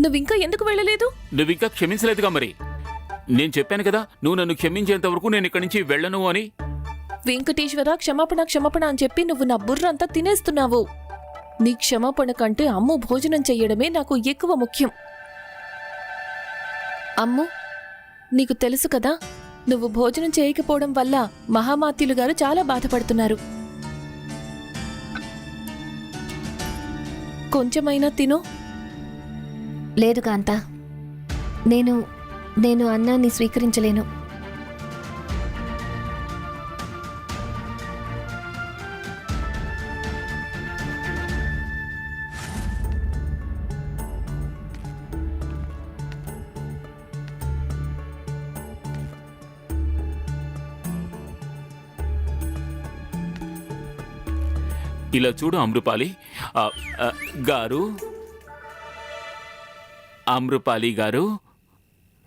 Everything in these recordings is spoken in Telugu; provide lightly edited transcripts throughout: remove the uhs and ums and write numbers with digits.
నువ్వింకా ఎందుకు వెళ్ళలేదు? నువ్వింకా క్షమించలేదుగా మరి. నేను చెప్పాను కదా, నువ్వు నన్ను క్షమించేంత వరకు నేను ఇక్కడి నుంచి వెళ్ళను అని. వెంకటేశ్వర, క్షమాపణ క్షమాపణ అని చెప్పి నువ్వు నా బుర్ర అంతా తినేస్తున్నావు. నీ క్షమాపణ కంటే అమ్ము భోజనం చెయ్యడమే నాకు ఎక్కువ ముఖ్యం. అమ్ము, నీకు తెలుసు కదా, నువ్వు భోజనం చేయకపోవడం వల్ల మహామాత్యులు గారు చాలా బాధపడుతున్నారు. కొంచెమైనా తిను. లేదు కాంత, నేను అన్నాన్ని స్వీకరించలేను. ఇలా చూడు అమృపాలి గారు, అమృపాలి గారు,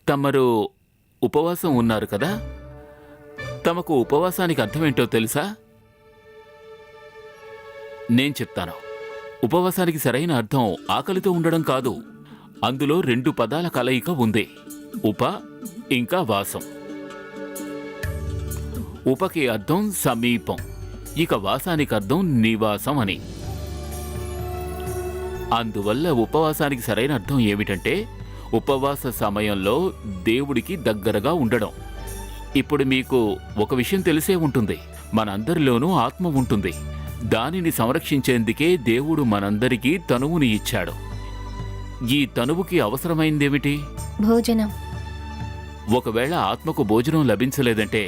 తమరు ఉపవాసం ఉన్నారు కదా. తమకు ఉపవాసానికి అర్థమేంటో తెలుసా? నేను చెప్తాను. ఉపవాసానికి సరైన అర్థం ఆకలితో ఉండడం కాదు. అందులో 2 పదాల కలయిక ఉంది, ఉప ఇంకా వాసం. ఉపకి అర్థం సమీపం, ఇక వాసానికి అర్థం నివాసం అని. అందువల్ల ఉపవాసానికి సరైన అర్థం ఏమిటంటే ఉపవాస సమయంలో దేవుడికి దగ్గరగా ఉండడం. ఇప్పుడు మీకు ఒక విషయం తెలిసే ఉంటుంది, మనందరిలోనూ ఆత్మ ఉంటుంది. దానిని సంరక్షించేందుకే దేవుడు మనందరికీ తనువుని ఇచ్చాడు. ఈ తనువుకి అవసరమైందేమిటి? భోజనం. ఒకవేళ ఆత్మకు భోజనం లభించలేదంటే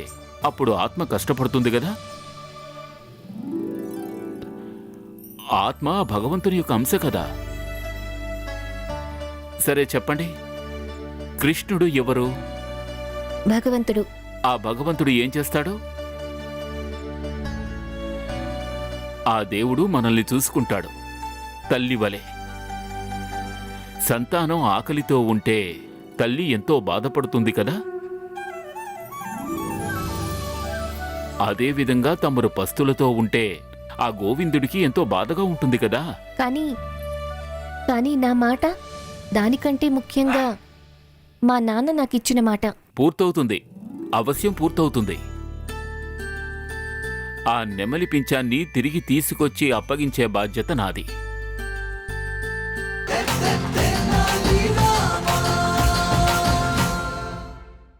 అప్పుడు ఆత్మ కష్టపడుతుంది కదా. ఆత్మ భగవంతుని యొక్క అంశ కదా. సరే చెప్పండి, కృష్ణుడు ఎవరు? భగవంతుడు. ఆ భగవంతుడు ఏం చేస్తాడు? ఆ దేవుడు మనల్ని చూసుకుంటాడు తల్లి వలె. సంతానం ఆకలితో ఉంటే తల్లి ఎంతో బాధపడుతుంది కదా. అదేవిధంగా తమరు పస్తులతో ఉంటే ఆ గోవిందుడికి ఎంతో బాధగా ఉంటుంది కదా. కానీ నా మాట దానికంటే ముఖ్యంగా మా నాన్న నాకిచ్చిన మాట. పూర్తవుతుంది, అవశ్యం పూర్తవుతుంది. ఆ నెమలి పింఛాన్ని తిరిగి తీసుకొచ్చి అప్పగించే బాధ్యత నాది.